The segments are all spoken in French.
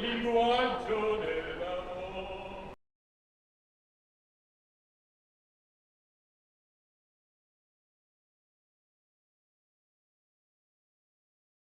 linguaggio dell'amore.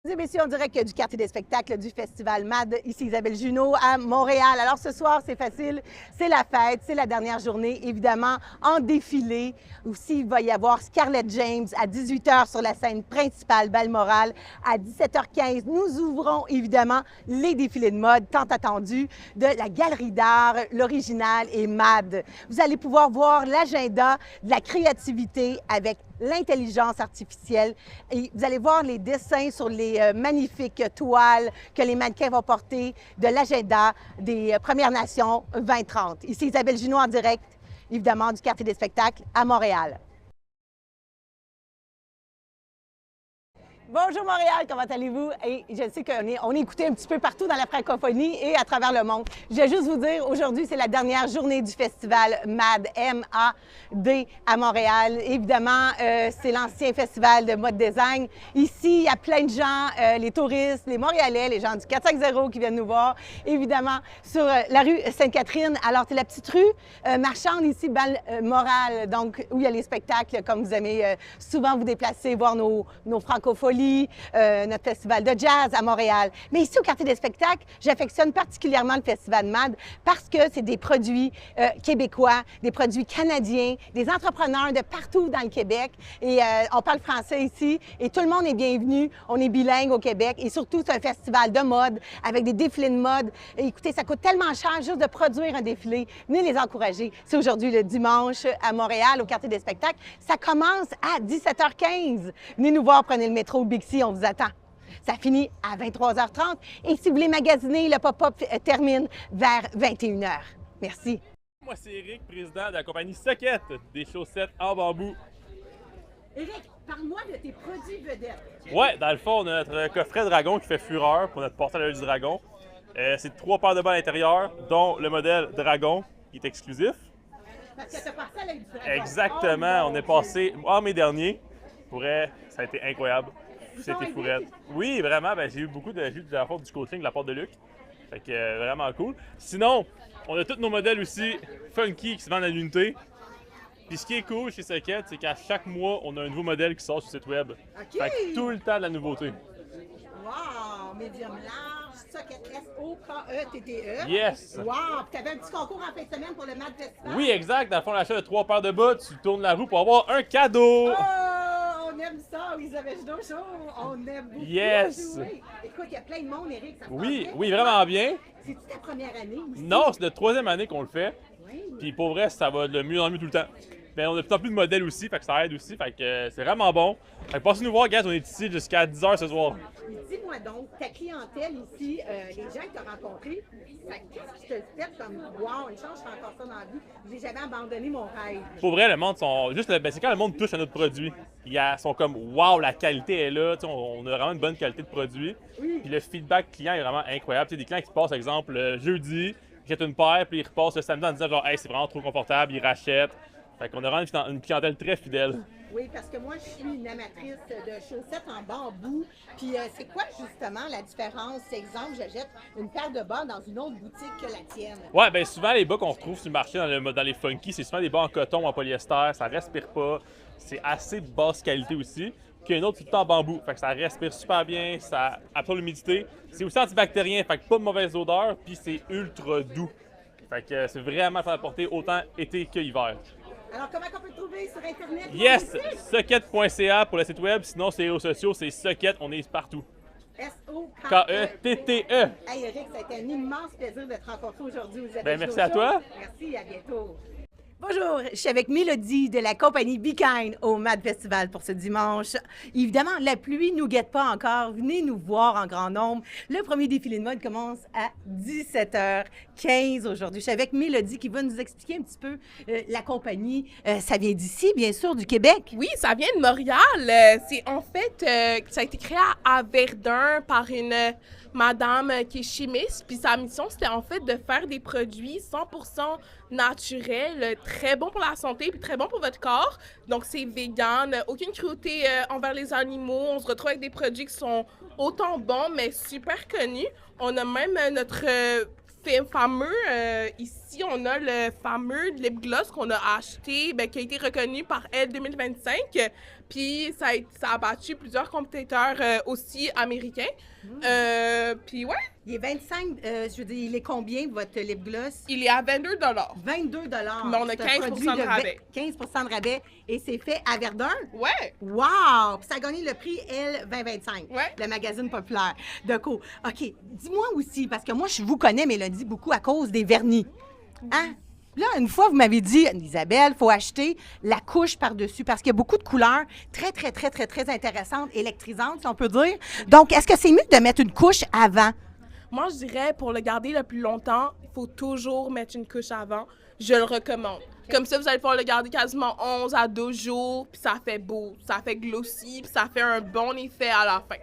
Mesdames et messieurs, en direct du quartier des spectacles du Festival MAD, ici Isabelle Junot à Montréal. Alors ce soir, c'est facile, c'est la fête, c'est la dernière journée, évidemment, en défilé. Aussi, il va y avoir Scarlett James à 18h sur la scène principale, Balmoral. À 17h15, nous ouvrons évidemment les défilés de mode tant attendus de la Galerie d'art, l'original et MAD. Vous allez pouvoir voir l'agenda de la créativité avec l'intelligence artificielle et vous allez voir les dessins sur les magnifiques toiles que les mannequins vont porter de l'agenda des Premières Nations 2030. Ici Isabelle Junot en direct, évidemment, du quartier des spectacles à Montréal. Bonjour Montréal, comment allez-vous? Et je sais qu'on est écouté un petit peu partout dans la francophonie et à travers le monde. Je vais juste vous dire, aujourd'hui, c'est la dernière journée du festival MAD, M-A-D, à Montréal. Évidemment, c'est l'ancien festival de mode design. Ici, il y a plein de gens, les touristes, les Montréalais, les gens du 450 qui viennent nous voir, évidemment, sur la rue Sainte-Catherine. Alors, c'est la petite rue marchande ici, Balmoral, donc où il y a les spectacles, comme vous aimez souvent vous déplacer, voir nos francophonies, notre festival de jazz à Montréal. Mais ici, au quartier des spectacles, j'affectionne particulièrement le festival MAD parce que c'est des produits québécois, des produits canadiens, des entrepreneurs de partout dans le Québec. Et on parle français ici et tout le monde est bienvenu. On est bilingue au Québec et surtout, c'est un festival de mode avec des défilés de mode. Et écoutez, ça coûte tellement cher juste de produire un défilé. Venez les encourager. C'est aujourd'hui le dimanche à Montréal, au quartier des spectacles. Ça commence à 17h15. Venez nous voir, prenez le métro Bixi, on vous attend. Ça finit à 23h30 et si vous voulez magasiner, le pop-up termine vers 21h. Merci. Moi, c'est Eric, président de la compagnie Socket, des chaussettes en bambou. Éric, parle-moi de tes produits vedettes. Ouais, dans le fond, on a notre coffret dragon qui fait fureur pour notre portail à l'œil du dragon. C'est 3 paires de bas à l'intérieur, dont le modèle dragon qui est exclusif. Parce que tu as passé à l'œil du dragon. Exactement, Oh, on est passé en mai dernier. Pour vrai, ça a été incroyable. C'était aidé? fourrette. Oui, vraiment, j'ai eu beaucoup de la part du coaching de la part de Luc. Fait que vraiment cool. Sinon, on a tous nos modèles aussi funky qui se vendent à l'unité. Puis ce qui est cool chez Socket, c'est qu'à chaque mois, on a un nouveau modèle qui sort sur le site web. OK. Fait que tout le temps de la nouveauté. Wow! Médium large, Socket, S-O-K-E-T-T-E. Yes! Wow! Puis tu avais un petit concours en fin de semaine pour le MAD Festival? Oui, exact. Dans le fond, l'achat de 3 paires de bas, tu tournes la roue pour avoir un cadeau. Oh! On aime ça, Isabelle Junot Show! On aime beaucoup Yes! jouer. Écoute, il y a plein de monde, Éric. Ça se Oui, passe bien. oui, vraiment bien. C'est-tu ta première année aussi? Non, c'est la 3e année qu'on le fait. Oui. Puis pour vrai, ça va de mieux en mieux tout le temps. Mais on a de plus en plus de modèles aussi, fait que ça aide aussi, fait que c'est vraiment bon. Fait que passez nous voir, guys, on est ici jusqu'à 10h ce soir. Dis-moi donc, ta clientèle ici, les gens que tu as rencontrés, qu'est-ce qui te fait comme wow, une chance, je fais encore ça dans la vie, j'ai jamais abandonné mon rêve. Pour vrai, le monde sont juste, c'est quand le monde touche à notre produit, ils sont comme wow, la qualité est là, on a vraiment une bonne qualité de produit. Oui. Puis le feedback client est vraiment incroyable. Des clients qui passent, par exemple, le jeudi, ils jettent une paire, puis ils repassent le samedi en disant genre, hey, c'est vraiment trop confortable, ils rachètent. Fait qu'on a vraiment une clientèle très fidèle. Oui, parce que moi, je suis une amatrice de chaussettes en bambou. Puis c'est quoi justement la différence? Exemple, j'achète une paire de bas dans une autre boutique que la tienne. Ouais, ben souvent les bas qu'on retrouve sur le marché dans les funky, c'est souvent des bas en coton, en polyester, ça respire pas, c'est assez basse qualité aussi. Puis il y a un autre tout le temps en bambou, fait que ça respire super bien, ça absorbe l'humidité. C'est aussi antibactérien, fait que pas de mauvaise odeur, puis c'est ultra doux. Fait que c'est vraiment à porter autant été que hiver. Alors, comment on peut te trouver sur Internet? Yes! Socket.ca pour le site web, sinon c'est les réseaux sociaux, c'est Socket, on est partout. S-O-K-E-T-T-E. Hey Eric, ça a été un immense plaisir de te rencontrer aujourd'hui. Merci à toi. Merci, à bientôt. Bonjour, je suis avec Mélodie de la compagnie Be Kind au MAD Festival pour ce dimanche. Évidemment, la pluie ne nous guette pas encore. Venez nous voir en grand nombre. Le premier défilé de mode commence à 17h15 aujourd'hui. Je suis avec Mélodie qui va nous expliquer un petit peu la compagnie. Ça vient d'ici, bien sûr, du Québec. Oui, ça vient de Montréal. C'est en fait, ça a été créé à Verdun par une madame qui est chimiste, puis sa mission, c'était en fait de faire des produits 100% naturels, très bons pour la santé, puis très bons pour votre corps. Donc, c'est vegan, aucune cruauté envers les animaux. On se retrouve avec des produits qui sont autant bons, mais super connus. On a même notre fameux, ici, on a le fameux lip gloss qu'on a acheté, qui a été reconnu par Elle 2025. Puis ça a battu plusieurs compétiteurs aussi américains. Puis ouais. Il est 25, je veux dire, il est combien votre lip gloss? Il est à 22 22 Mais on a 15% de rabais. 15 de rabais et c'est fait à Verdun? Ouais. Wow! Puis ça a gagné le prix Elle 2025, Ouais. le magazine populaire de Co. OK, dis-moi aussi, parce que moi, je vous connais, Mélodie, beaucoup à cause des vernis. Hein? Là, une fois, vous m'avez dit, Isabelle, il faut acheter la couche par-dessus parce qu'il y a beaucoup de couleurs très, très, très, très, très intéressantes, électrisantes, si on peut dire. Donc, est-ce que c'est mieux de mettre une couche avant? Moi, je dirais, pour le garder le plus longtemps, il faut toujours mettre une couche avant. Je le recommande. Comme ça, vous allez pouvoir le garder quasiment 11 à 12 jours, puis ça fait beau, ça fait glossy, puis ça fait un bon effet à la fin.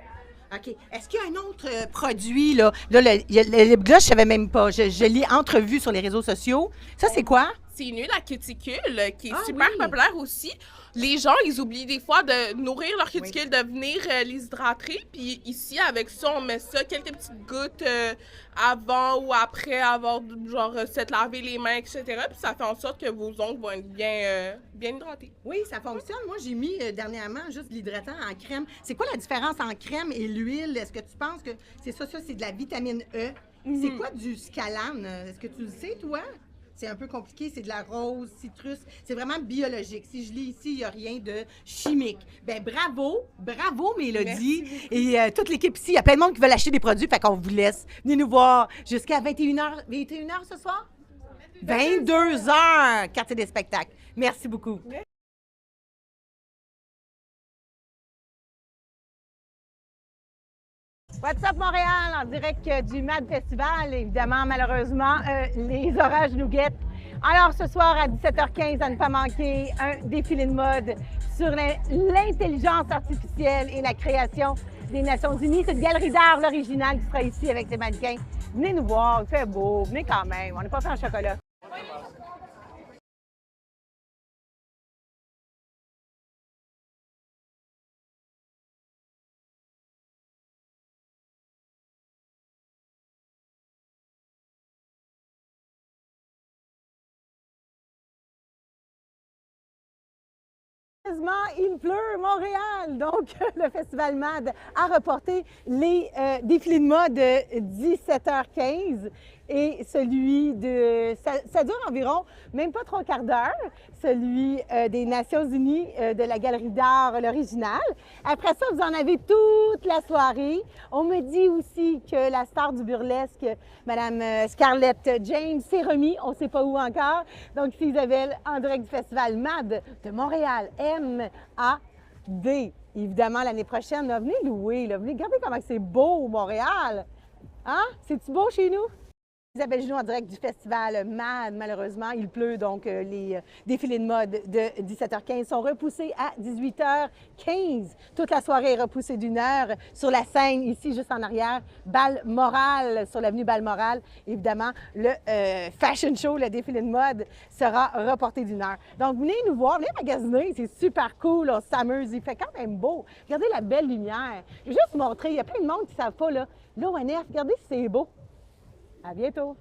OK. Est-ce qu'il y a un autre produit, là? Là, le lip gloss, je ne savais même pas. Je l'ai entrevu sur les réseaux sociaux. Ça, c'est quoi? C'est une huile à cuticule qui est Ah, super oui. populaire aussi. Les gens, ils oublient des fois de nourrir leur cuticule, de venir les hydrater. Puis ici, avec ça, on met ça, quelques petites gouttes avant ou après avoir, genre, s'être lavé les mains, etc. Puis ça fait en sorte que vos ongles vont être bien hydratés. Oui, ça fonctionne. Moi, j'ai mis dernièrement juste de l'hydratant en crème. C'est quoi la différence entre crème et l'huile? Est-ce que tu penses que c'est ça, c'est de la vitamine E? C'est quoi du scalane? Est-ce que tu le sais, toi? C'est un peu compliqué, c'est de la rose, citrus. C'est vraiment biologique. Si je lis ici, il n'y a rien de chimique. Bien, bravo, Mélodie. Et toute l'équipe ici, il y a plein de monde qui veulent acheter des produits, fait qu'on vous laisse. Venez nous voir jusqu'à 21h. 21h ce soir? 22h, quartier des spectacles. Merci beaucoup. What's up Montréal, en direct du MAD Festival. Évidemment, malheureusement, les orages nous guettent. Alors, ce soir à 17h15, à ne pas manquer, un défilé de mode sur l'intelligence artificielle et la création des Nations Unies. C'est une galerie d'art, l'original, qui sera ici avec ses mannequins. Venez nous voir, il fait beau, venez quand même. On n'est pas fait en chocolat. Malheureusement, il pleut Montréal, donc le Festival MAD a reporté les défilés de mode de 17h15 et celui de... Ça dure environ même pas 3/4 d'heure, celui des Nations Unies de la Galerie d'art, l'original. Après ça, vous en avez toute la soirée. On me dit aussi que la star du burlesque, Mme Scarlett James, s'est remis, on ne sait pas où encore. Donc, c'est Isabelle en direct du Festival MAD de Montréal, M-A-D. Évidemment, l'année prochaine, là, venez louer, là, venez regarder comment c'est beau, Montréal. Hein? C'est-tu beau chez nous? Isabelle Junot en direct du festival MAD. Malheureusement, il pleut, donc les défilés de mode de 17h15 sont repoussés à 18h15. Toute la soirée est repoussée d'1 heure. Sur la scène, ici, juste en arrière, Balmoral, sur l'avenue Balmoral. Évidemment, le fashion show, le défilé de mode, sera reporté d'1 heure. Donc, venez nous voir, venez magasiner, c'est super cool, on s'amuse, il fait quand même beau. Regardez la belle lumière. Je vais juste vous montrer, il y a plein de monde qui ne savent pas, là, l'ONF, regardez si c'est beau. À bientôt!